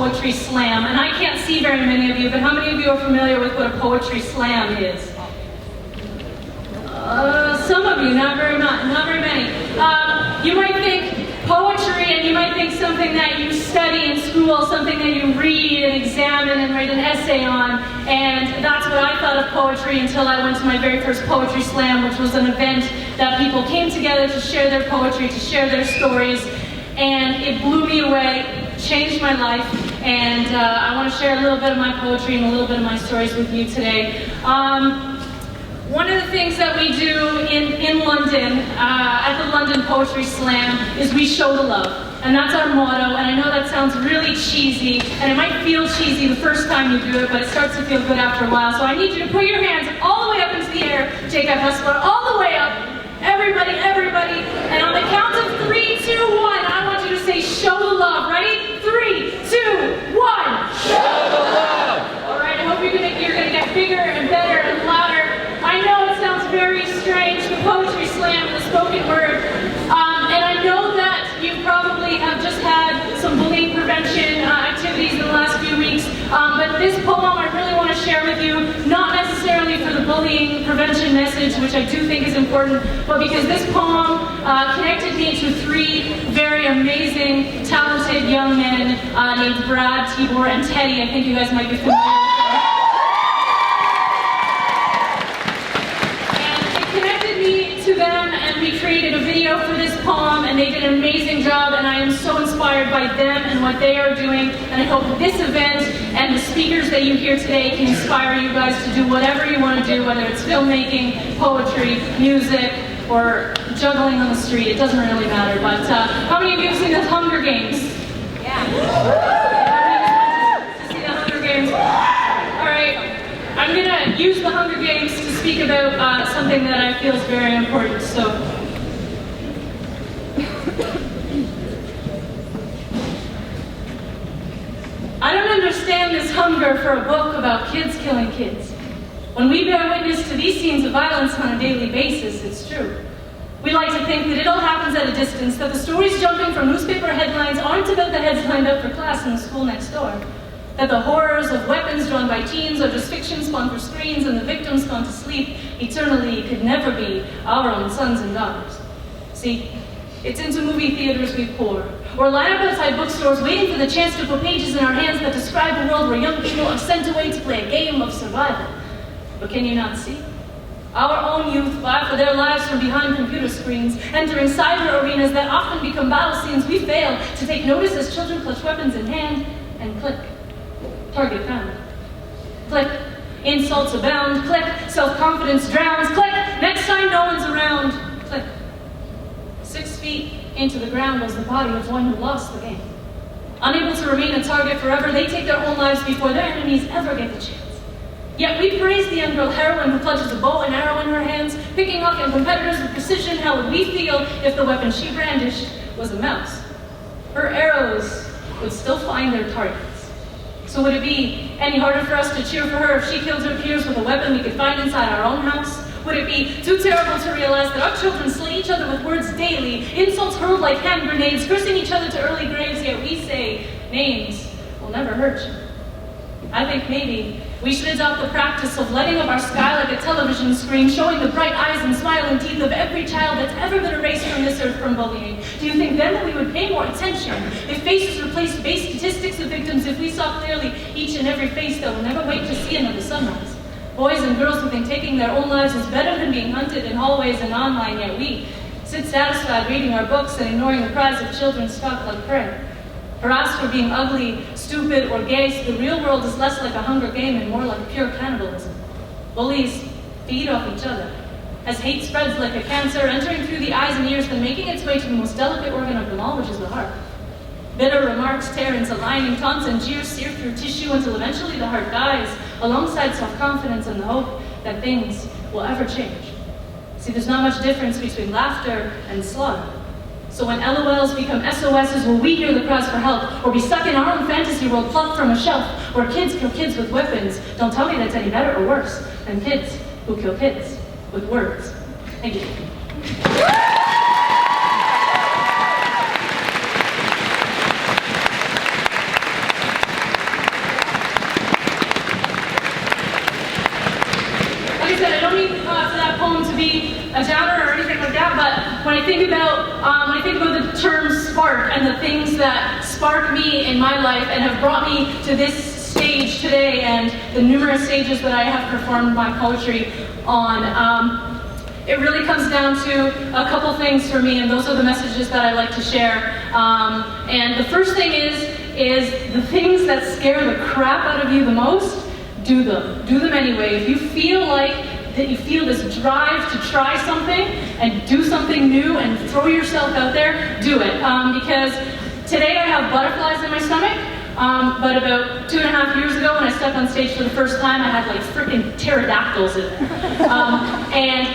poetry slam. And I can't see very many of you, but how many of you are familiar with what a poetry slam is? Some of you, not very many. You might think poetry, and you might think something that you study in school, something that you read and examine and write an essay on, and that's what I thought of poetry until I went to my very first poetry slam, which was an event that people came together to share their poetry, to share their stories, and it blew me away, changed my life, and I want to share a little bit of my poetry and a little bit of my stories with you today. One of the things that we do in London, at the London Poetry Slam, is we show the love. And that's our motto, and I know that sounds really cheesy, and it might feel cheesy the first time you do it, but it starts to feel good after a while. So I need you to put your hands all the way up into the air, JHSSpark, all the way up. Everybody, and on the count of 3, 2, 1, I want you to say, show the love. Ready? 3, 2, 1. Show the love! All right, I hope you're gonna get bigger and better and louder. I know it sounds very strange, the poetry slam and the spoken word, and I know that you probably have just had some bullying prevention activities in the last few weeks, but this poem I really want to share with you, not necessarily for the bullying prevention message, which I do think is important, but because this poem connected me to 3 very amazing, talented young men named Brad, Tibor, and Teddy. I think you guys might be familiar with them. To them, and we created a video for this poem, and they did an amazing job, and I am so inspired by them and what they are doing, and I hope this event and the speakers that you hear today can inspire you guys to do whatever you want to do, whether it's filmmaking, poetry, music, or juggling on the street. It doesn't really matter, but how many of you have seen the Hunger Games? Yeah. To see the Hunger Games? All right. I'm going to use the Hunger Games to speak about something that I feel is very important. So, I don't understand this hunger for a book about kids killing kids. When we bear witness to these scenes of violence on a daily basis, it's true. We like to think that it all happens at a distance, that the stories jumping from newspaper headlines aren't about the heads lined up for class in the school next door. That the horrors of weapons drawn by teens are just fiction spun for screens and the victims gone to sleep eternally could never be our own sons and daughters. See, it's into movie theaters we pour, or line up outside bookstores waiting for the chance to put pages in our hands that describe a world where young people are sent away to play a game of survival. But can you not see? Our own youth fight for their lives from behind computer screens, entering cyber arenas that often become battle scenes. We fail to take notice as children clutch weapons in hand and click. Target found. Click. Insults abound. Click. Self-confidence drowns. Click. Next time no one's around. Click. 6 feet into the ground was the body of one who lost the game. Unable to remain a target forever, they take their own lives before their enemies ever get the chance. Yet we praise the young girl heroine who clutches a bow and arrow in her hands, picking off at competitors with precision. How would we feel if the weapon she brandished was a mouse? Her arrows would still find their targets. So would it be any harder for us to cheer for her if she killed her peers with a weapon we could find inside our own house? Would it be too terrible to realize that our children slay each other with words daily, insults hurled like hand grenades, cursing each other to early graves, yet we say names will never hurt you? I think maybe we should adopt the practice of lighting up our sky like a television screen, showing the bright eyes and smiling teeth of every child that's ever been erased from this earth from bullying. Do you think then that we would pay more attention if faces replaced base statistics of victims, if we saw clearly each and every face that will never wait to see another sunrise? Boys and girls who think taking their own lives is better than being hunted in hallways and online, yet we sit satisfied reading our books and ignoring the cries of children stalked like prey. Harassed for being ugly, stupid, or gay, so the real world is less like a Hunger Game and more like pure cannibalism. Bullies feed off each other. As hate spreads like a cancer, entering through the eyes and ears, then making its way to the most delicate organ of them all, which is the heart. Bitter remarks tear into lining, taunts and jeers sear through tissue until eventually the heart dies, alongside self-confidence and the hope that things will ever change. See, there's not much difference between laughter and slaughter. So when LOLs become SOSs, will we hear the cries for help, or be stuck in our own fantasy world plucked from a shelf, where kids kill kids with weapons? Don't tell me that's any better or worse than kids who kill kids with words. Thank you. poem to be a downer or anything like that, but when I think about the term spark and the things that spark me in my life and have brought me to this stage today and the numerous stages that I have performed my poetry on, it really comes down to a couple things for me, and those are the messages that I like to share. And the first thing is the things that scare the crap out of you the most, do them. Do them anyway. If you feel like that you feel this drive to try something and do something new and throw yourself out there, do it. Because today I have butterflies in my stomach, but about 2.5 years ago when I stepped on stage for the first time, I had like freaking pterodactyls in there. And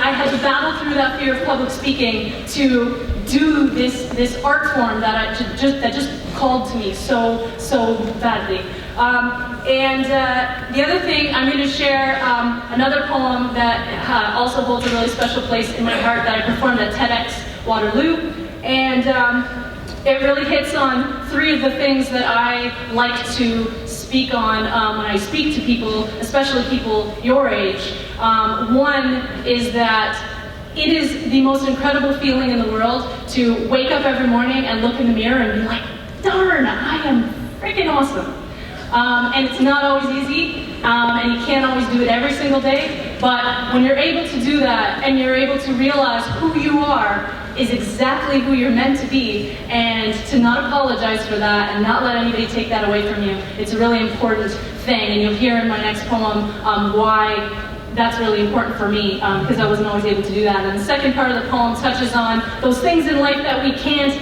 I had to battle through that fear of public speaking to do this art form that just called to me so badly. And the other thing, I'm going to share another poem that also holds a really special place in my heart that I performed at TEDx Waterloo. And it really hits on 3 of the things that I like to speak on when I speak to people, especially people your age. One is that it is the most incredible feeling in the world to wake up every morning and look in the mirror and be like, darn, I am freaking awesome. And it's not always easy, and you can't always do it every single day, but when you're able to do that and you're able to realize who you are is exactly who you're meant to be, and to not apologize for that and not let anybody take that away from you, it's a really important thing, and you'll hear in my next poem why that's really important for me, because I wasn't always able to do that. And the second part of the poem touches on those things in life that we can't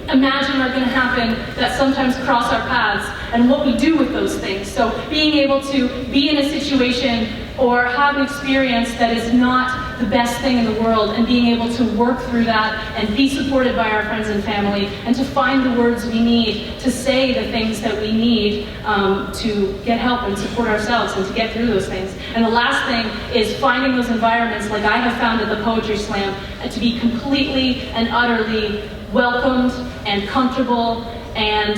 imagine are going to happen, that sometimes cross our paths, and what we do with those things. So being able to be in a situation or have an experience that is not the best thing in the world, and being able to work through that and be supported by our friends and family, and to find the words we need to say the things that we need to get help and support ourselves and to get through those things. And the last thing is finding those environments like I have found at the Poetry Slam, to be completely and utterly welcomed and comfortable and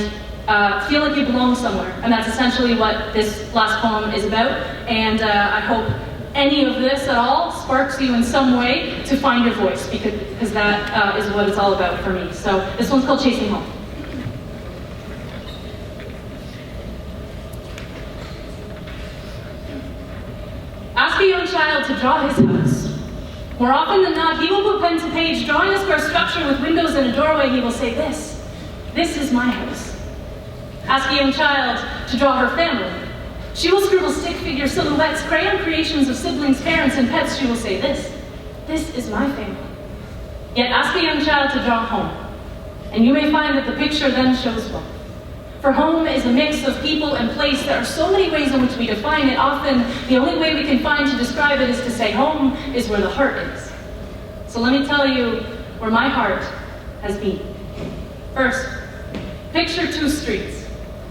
feel like you belong somewhere. And that's essentially what this last poem is about. And I hope any of this at all sparks you in some way to find your voice, because that is what it's all about for me. So this one's called Chasing Home. Ask a young child to draw his house. More often than not, he will put pen to page, drawing a square structure with windows and a doorway. He will say, this is my house. Ask a young child to draw her family. She will scribble stick figure silhouettes, crayon creations of siblings, parents, and pets. She will say, this is my family. Yet ask a young child to draw home, and you may find that the picture then shows both. For home is a mix of people and place. There are so many ways in which we define it. Often, the only way we can find to describe it is to say home is where the heart is. So let me tell you where my heart has been. First, picture 2 streets.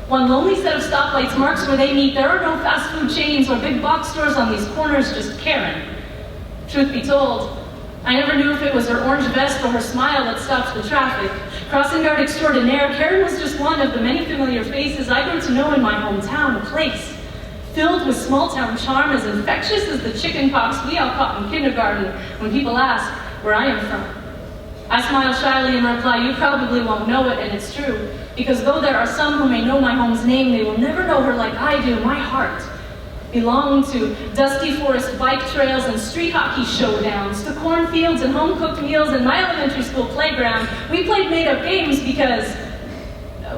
One lonely set of stoplights marks where they meet. There are no fast food chains or big box stores on these corners, just Karen. Truth be told, I never knew if it was her orange vest or her smile that stopped the traffic. Crossing guard extraordinaire, Karen was just one of the many familiar faces I grew to know in my hometown, a place filled with small-town charm, as infectious as the chicken pox we all caught in kindergarten when people ask where I am from. I smile shyly and reply, you probably won't know it, and it's true, because though there are some who may know my home's name, they will never know her like I do. My heart belonged to dusty forest bike trails and street hockey showdowns, to cornfields and home-cooked meals in my elementary school playground. We played made-up games because,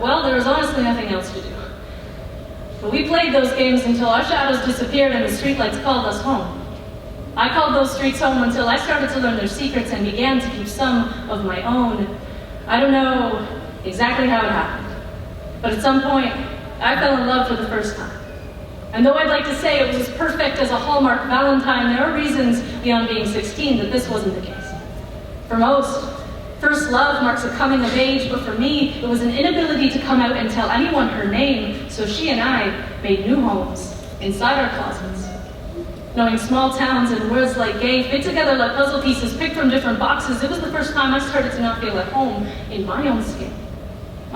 well, there was honestly nothing else to do. But we played those games until our shadows disappeared and the streetlights called us home. I called those streets home until I started to learn their secrets and began to keep some of my own. I don't know exactly how it happened, but at some point, I fell in love for the first time. And though I'd like to say it was as perfect as a Hallmark Valentine, there are reasons beyond being 16 that this wasn't the case. For most, first love marks a coming of age, but for me, it was an inability to come out and tell anyone her name, so she and I made new homes inside our closets. Knowing small towns and words like gay fit together like puzzle pieces picked from different boxes, it was the first time I started to not feel at home in my own skin.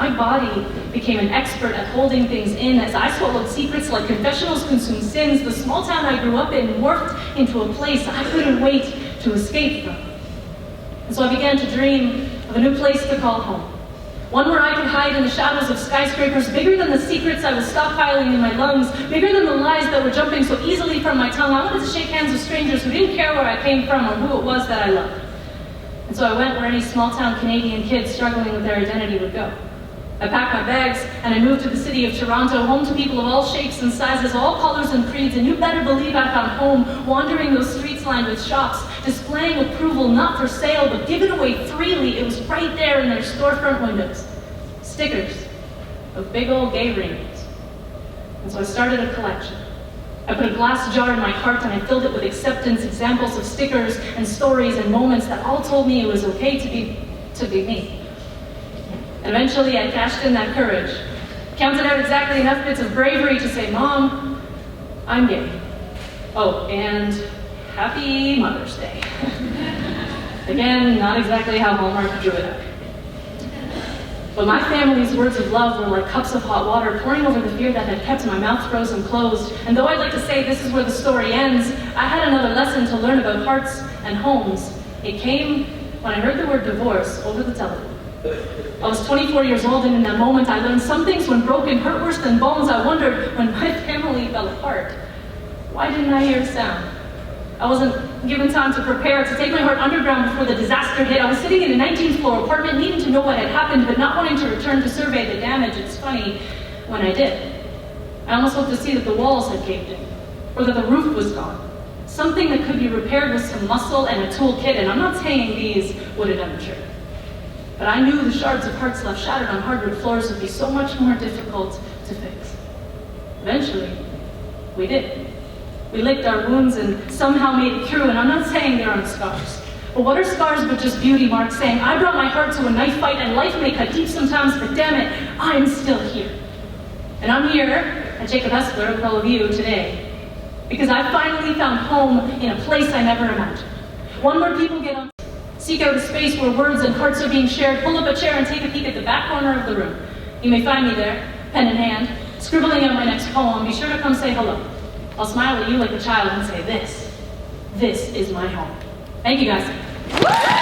My body became an expert at holding things in as I swallowed secrets like confessionals consumed sins. The small town I grew up in morphed into a place I couldn't wait to escape from. And so I began to dream of a new place to call home. One where I could hide in the shadows of skyscrapers, bigger than the secrets I was stockpiling in my lungs, bigger than the lies that were jumping so easily from my tongue. I wanted to shake hands with strangers who didn't care where I came from or who it was that I loved. And so I went where any small-town Canadian kid struggling with their identity would go. I packed my bags and I moved to the city of Toronto, home to people of all shapes and sizes, all colors and creeds, and you better believe I found home wandering those streets lined with shops, displaying approval not for sale but given away freely. It was right there in their storefront windows. Stickers of big old gay rings. And so I started a collection. I put a glass jar in my heart and I filled it with acceptance, examples of stickers and stories and moments that all told me it was okay to be me. And eventually I cashed in that courage, counted out exactly enough bits of bravery to say, Mom, I'm gay. Oh, and happy Mother's Day. Again, not exactly how Hallmark drew it up. But my family's words of love were like cups of hot water pouring over the fear that had kept my mouth frozen closed. And though I'd like to say this is where the story ends, I had another lesson to learn about hearts and homes. It came when I heard the word divorce over the telephone. I was 24 years old, and in that moment I learned some things when broken hurt worse than bones. I wondered, when my family fell apart, why didn't I hear a sound? I wasn't given time to prepare, to take my heart underground before the disaster hit. I was sitting in a 19th floor apartment, needing to know what had happened, but not wanting to return to survey the damage. It's funny, when I did, I almost hoped to see that the walls had caved in, or that the roof was gone. Something that could be repaired with some muscle and a toolkit, and I'm not saying these would have done the trick. But I knew the shards of hearts left shattered on hardwood floors would be so much more difficult to fix. Eventually, we did. We licked our wounds and somehow made it through, and I'm not saying there aren't scars. But what are scars but just beauty marks saying, I brought my heart to a knife fight and life may cut deep sometimes, but damn it, I'm still here. And I'm here at JHSSpark with all of you today, because I finally found home in a place I never imagined. One where people get on. Seek out a space where words and hearts are being shared. Pull up a chair and take a peek at the back corner of the room. You may find me there, pen in hand, scribbling out my next poem. Be sure to come say hello. I'll smile at you like a child and say, this is my home. Thank you guys.